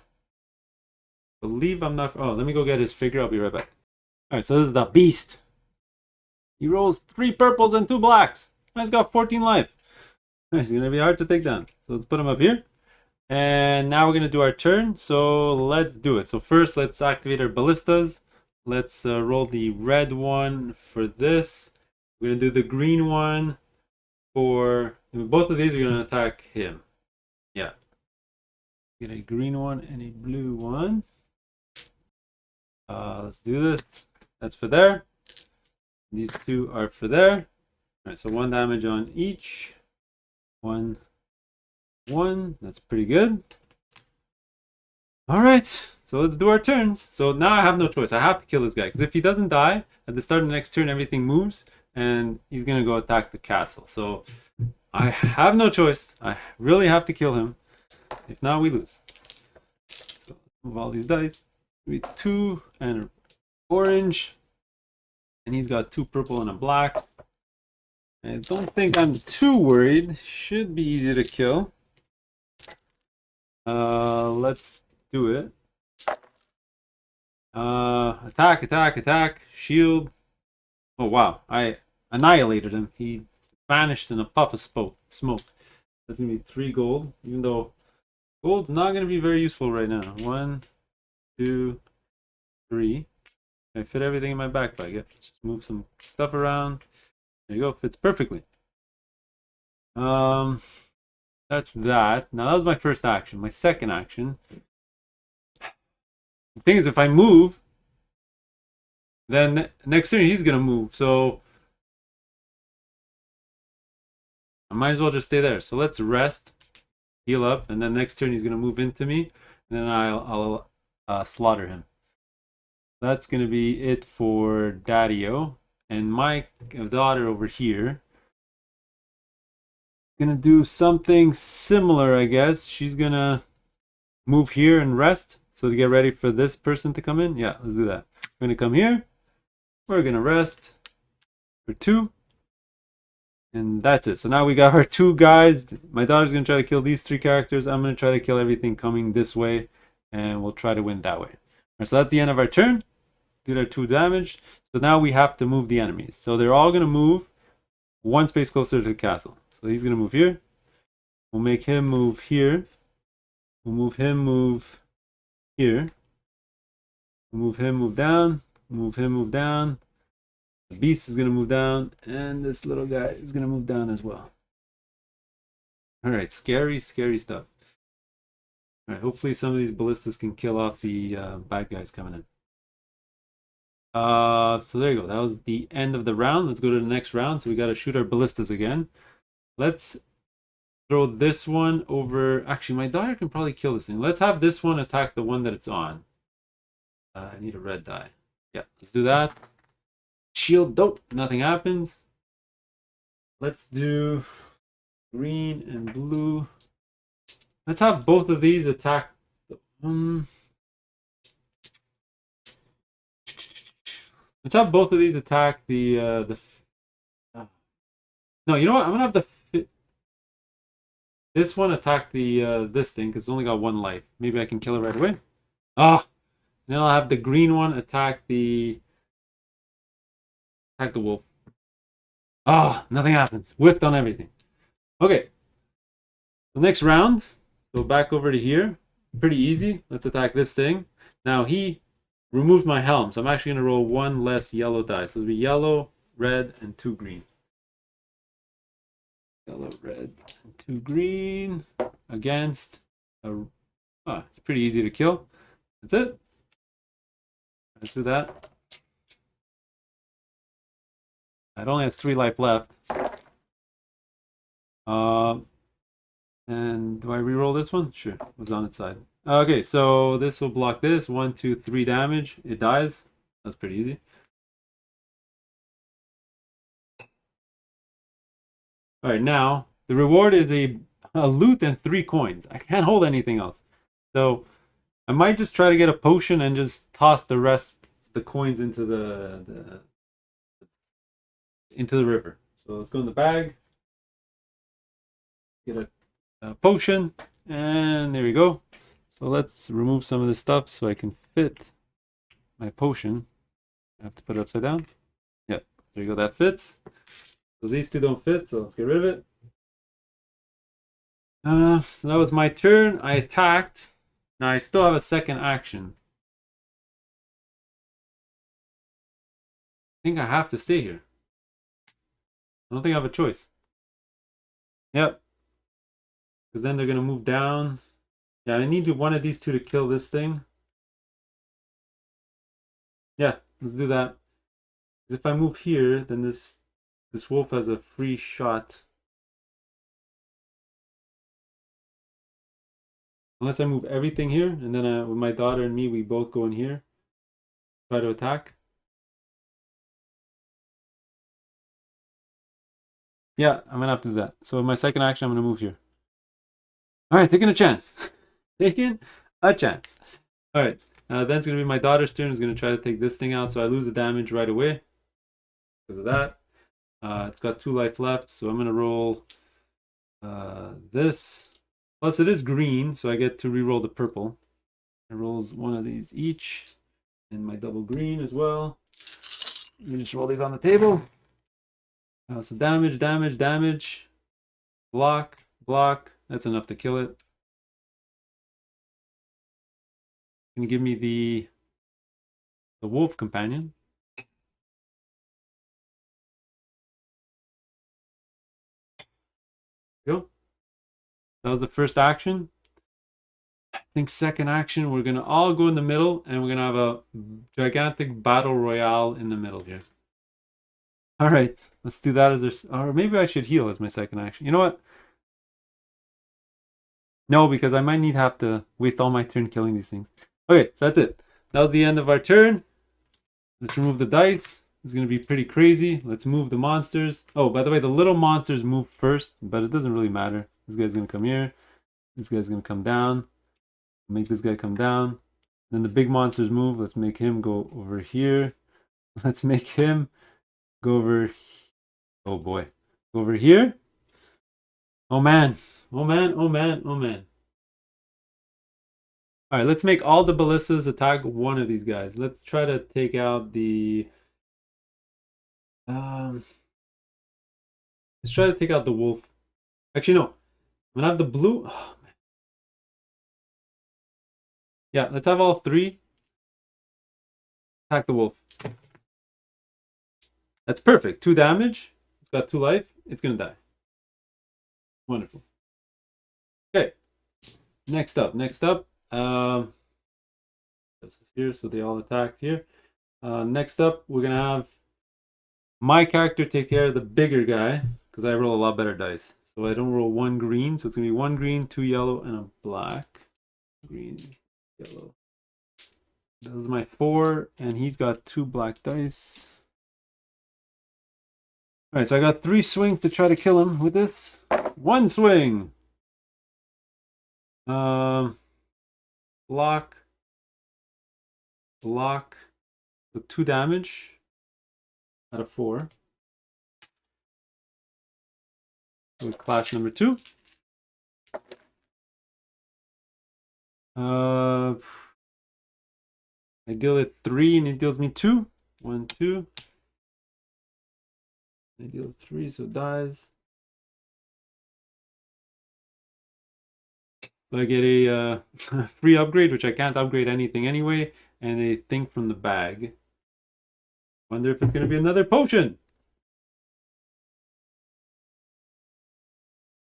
believe I'm not. Oh, let me go get his figure. I'll be right back. All right, so this is the beast. He rolls 3 purples and 2 blacks. He's got 14 life. It's gonna be hard to take down. So let's put him up here. And now we're gonna do our turn. So let's do it. So first, let's activate our ballistas. Let's roll the red one for this. We're gonna do the green one for both of these. Are gonna attack him. Yeah. Get a green one and a blue one. Let's do this. That's for there. These 2 are for there. All right, so 1 damage on each. 1, 1. That's pretty good. All right, so let's do our turns. So now I have no choice. I have to kill this guy because if he doesn't die at the start of the next turn, everything moves and he's gonna go attack the castle. So I have no choice. I really have to kill him. If not, we lose. So move all these dice. 2 and an orange. And he's got 2 purple and a black. I don't think I'm too worried. Should be easy to kill. Let's do it. Attack, attack, attack. Shield. Oh, wow. I annihilated him. He vanished in a puff of smoke. That's going to be 3 gold. Even though gold's not going to be very useful right now. 1, 2, 3. I fit everything in my backpack. Yep. Just move some stuff around. There you go. Fits perfectly. That's that. Now that was my first action. My second action. The thing is, if I move, then next turn he's gonna move. So I might as well just stay there. So let's rest, heal up, and then next turn he's gonna move into me, and then I'll slaughter him. That's gonna be it for Daddy-O. And my daughter over here gonna do something similar, I guess. She's gonna move here and rest. So to get ready for this person to come in. Yeah, let's do that. We're gonna come here. We're gonna rest for 2. And that's it. So now we got our 2 guys. My daughter's gonna try to kill these 3 characters. I'm gonna try to kill everything coming this way. And we'll try to win that way. All right, so that's the end of our turn. Did our 2 damage. So now we have to move the enemies. So they're all going to move 1 space closer to the castle. So he's going to move here. We'll make him move here. We'll move him move here. We'll move him move down. Move him move down. The beast is going to move down. And this little guy is going to move down as well. Alright, scary, scary stuff. Alright, hopefully some of these ballistas can kill off the bad guys coming in. So there you go. That was the end of the round. Let's go to the next round. So we got to shoot our ballistas again. Let's throw this one over. Actually, my daughter can probably kill this thing. Let's have this one attack the one that it's on. I need a red die. Yeah, let's do that. Shield, dope. Nothing happens. Let's do green and blue. Let's have both of these attack. Let's have both of these attack the no, you know what? I'm gonna have this one attack the this thing because it's only got 1 life. Maybe I can kill it right away. Ah, then I'll have the green one attack the wolf. Ah, nothing happens. Whiffed on everything. Okay. The next round. So back over to here. Pretty easy. Let's attack this thing. Now he removed my helm, so I'm actually going to roll 1 less yellow die. So it'll be yellow, red, and 2 green. Yellow, red, and 2 green against a... Oh, it's pretty easy to kill. That's it. Let's do that. It only has 3 life left. And do I re-roll this one? Sure, it was on its side. Okay, so this will block this. 1, 2, 3 damage. It dies. That's pretty easy. All right, now the reward is a loot and 3 coins. I can't hold anything else. So I might just try to get a potion and just toss the rest, the coins into the river. So let's go in the bag, get a potion, and there we go. So let's remove some of this stuff so I can fit my potion. I have to put it upside down. Yeah, there you go. That fits. So these two don't fit, so let's get rid of it. So that was my turn. I attacked. Now I still have a second action. I think I have to stay here. I don't think I have a choice. Yep. Because then they're going to move down. Yeah, I need one of these two to kill this thing. Yeah, let's do that. If I move here, then this wolf has a free shot. Unless I move everything here, and then with my daughter and me, we both go in here. Try to attack. Yeah, I'm going to have to do that. So my second action, I'm going to move here. All right, taking a chance. Taking a chance. All right, then it's going to be my daughter's turn. Is going to try to take this thing out, so I lose the damage right away because of that. It's got 2 life left, so I'm going to roll this. Plus, it is green, so I get to re-roll the purple. I rolls one of these each, and my double green as well. Let me just roll these on the table. So damage, damage, damage. Block, block. That's enough to kill it. Can you give me the wolf companion? Go. That was the first action. I think second action, we're gonna all go in the middle, and we're gonna have a gigantic battle royale in the middle here. All right, let's do that as or maybe I should heal as my second action. You know what? No, because I might have to waste all my turn killing these things. Okay, so that's it. That was the end of our turn. Let's remove the dice. It's going to be pretty crazy. Let's move the monsters. Oh, by the way, the little monsters move first, but it doesn't really matter. This guy's going to come here. This guy's going to come down. Make this guy come down. Then the big monsters move. Let's make him go over here. Let's make him go over. Oh boy. Go over here. Oh man. Oh man. Oh man. Oh man. All right, let's make all the ballistas attack one of these guys. Let's try to take out the. Um, let's try to take out the wolf. Actually, no. I'm gonna have the blue. Oh, man. Yeah, let's have all 3 attack the wolf. That's perfect. 2 damage. It's got 2 life. It's gonna die. Wonderful. Okay. Next up. This is here, so they all attacked here. Next up, we're gonna have my character take care of the bigger guy because I roll a lot better dice. So I don't roll 1 green, so it's gonna be 1 green, 2 yellow, and a black. Green, yellow. That was my 4, and he's got 2 black dice. All right, so I got 3 swings to try to kill him with this. 1 swing. Block. Block. With 2 damage out of 4. With clash number 2. I deal it 3 and it deals me 2. 1, 2. I deal 3, so it dies. So I get a free upgrade, which I can't upgrade anything anyway, and a thing from the bag. Wonder if it's going to be another potion.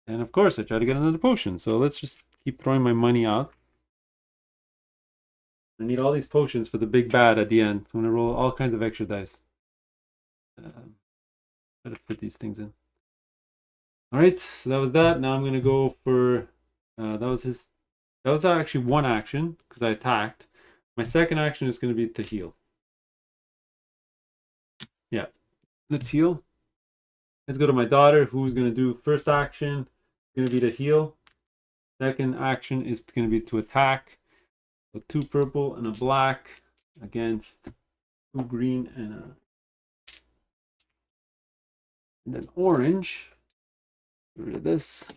And of course, I try to get another potion. So let's just keep throwing my money out. I need all these potions for the big bad at the end. So I'm going to roll all kinds of extra dice. Try to fit these things in. All right, so that was that. Now I'm going to go for... that was his That was actually one action because I attacked. My second action is going to be to heal. Yeah, let's heal. Let's go to my daughter, who's going to do first action, going to be to heal. Second action is going to be to attack. So 2 purple and a black against 2 green and then orange. Get rid of this.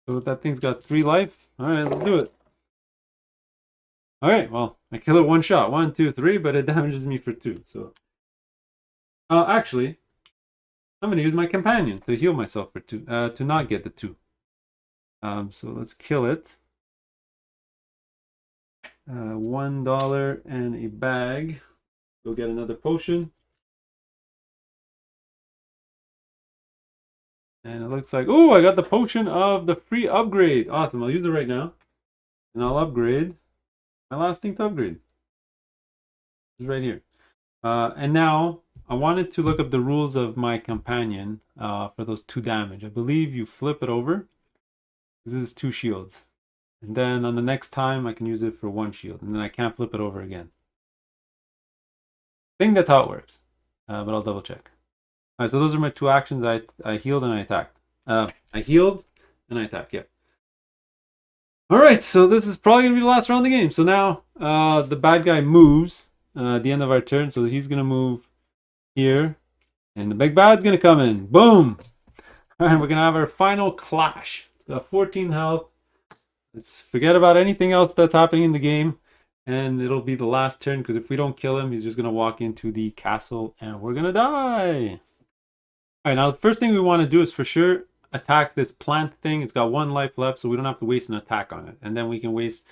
So that thing's got 3 life. All right, let's do it. All right, well, I kill it one shot. 1, 2, 3, but it damages me for 2. So, actually, I'm gonna use my companion to heal myself for 2. To not get the 2. So let's kill it. $1 and a bag. Go get another potion. And it looks like, oh, I got the potion of the free upgrade. Awesome, I'll use it right now. And I'll upgrade my last thing to upgrade. It's right here. And now, I wanted to look up the rules of my companion for those 2 damage. I believe you flip it over. This is 2 shields. And then on the next time, I can use it for 1 shield. And then I can't flip it over again. I think that's how it works. But I'll double check. Alright, so those are my 2 actions. I healed and I attacked. I healed and I attacked, yeah. Alright, so this is probably going to be the last round of the game. So now, the bad guy moves at the end of our turn. So he's going to move here. And the big bad's going to come in. Boom! Alright, we're going to have our final clash. It's got 14 health. Let's forget about anything else that's happening in the game. And it'll be the last turn, because if we don't kill him, he's just going to walk into the castle and we're going to die. Alright, now the first thing we want to do is for sure attack this plant thing. It's got 1 life left, so we don't have to waste an attack on it. And then we can waste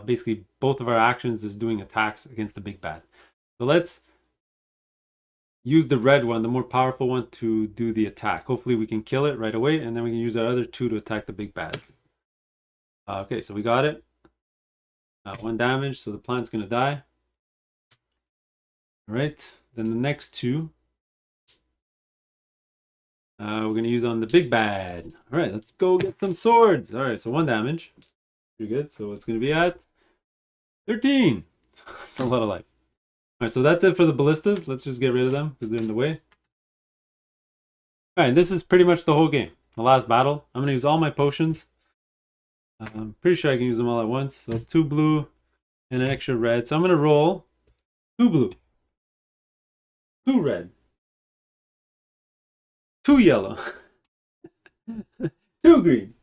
basically both of our actions is doing attacks against the big bad. So let's use the red one, the more powerful one, to do the attack. Hopefully we can kill it right away, and then we can use our other 2 to attack the big bad. Okay, so we got it. 1 damage, so the plant's going to die. Alright, then the next 2 we're going to use on the big bad. Alright, let's go get some swords. Alright, so 1 damage. Pretty good. So it's going to be at 13. That's a lot of life. Alright, so that's it for the ballistas. Let's just get rid of them because they're in the way. Alright, this is pretty much the whole game. The last battle. I'm going to use all my potions. I'm pretty sure I can use them all at once. So 2 blue and an extra red. So I'm going to roll 2 blue, 2 red, 2 yellow, 2 green.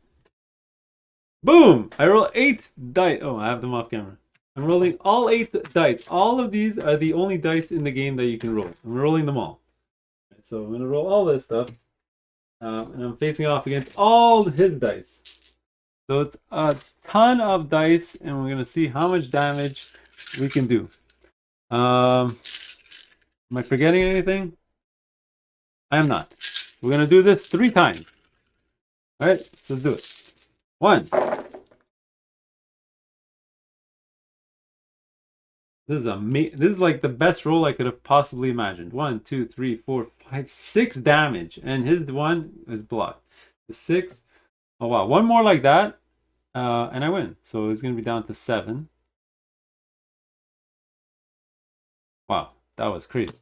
Boom! I roll 8 dice. Oh, I have them off camera. I'm rolling all 8 dice. All of these are the only dice in the game that you can roll. I'm rolling them all. So I'm going to roll all this stuff. And I'm facing off against all his dice. So it's a ton of dice, and we're going to see how much damage we can do. Am I forgetting anything? I am not. We're going to do this 3 times. Alright, so let's do it. 1. This is amazing. This is like the best roll I could have possibly imagined. 1, 2, 3, 4, 5, 6 damage. And his 1 is blocked. The 6. Oh wow, 1 more like that. And I win. So it's going to be down to 7. Wow, that was crazy.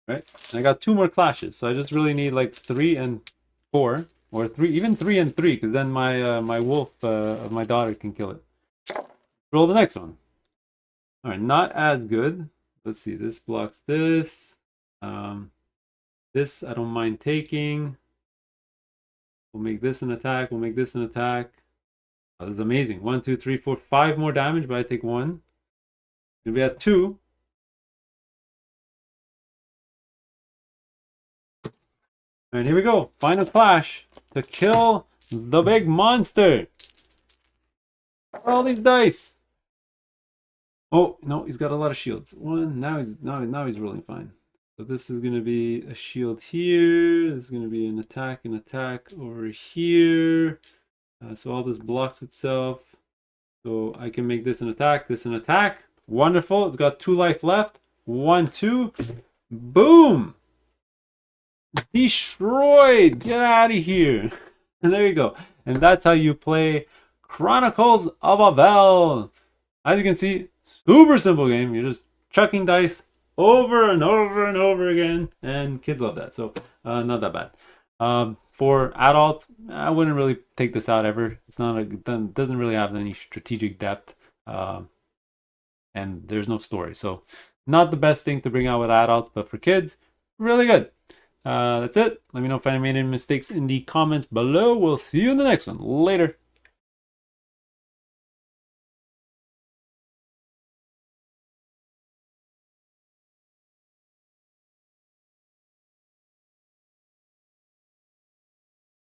Right? And I got 2 more clashes. So I just really need like 3 and 4. Or 3, even 3 and 3. Because then my wolf of my daughter can kill it. Roll the next one. Alright, not as good. Let's see, this blocks this. This I don't mind taking. We'll make this an attack. We'll make this an attack. Oh, this is amazing. 1, 2, 3, 4, 5 more damage, but I take 1. Gonna be at 2. Alright, here we go. Final clash to kill the big monster. All these dice. Oh no, he's got a lot of shields. 1. Now he's rolling fine. So this is going to be a shield here. This is going to be an attack over here. So all this blocks itself. So I can make this an attack, this an attack. Wonderful. It's got 2 life left. 1, 2. Boom! Destroyed! Get out of here. And there you go. And that's how you play Chronicles of Avel. As you can see, super simple game. You're just chucking dice over and over and over again, and kids love that. So not that bad. For adults, I wouldn't really take this out ever. It's not doesn't really have any strategic depth, and there's no story. So not the best thing to bring out with adults, but for kids, really good. That's it. Let me know if I made any mistakes in the comments below. We'll see you in the next one. Later.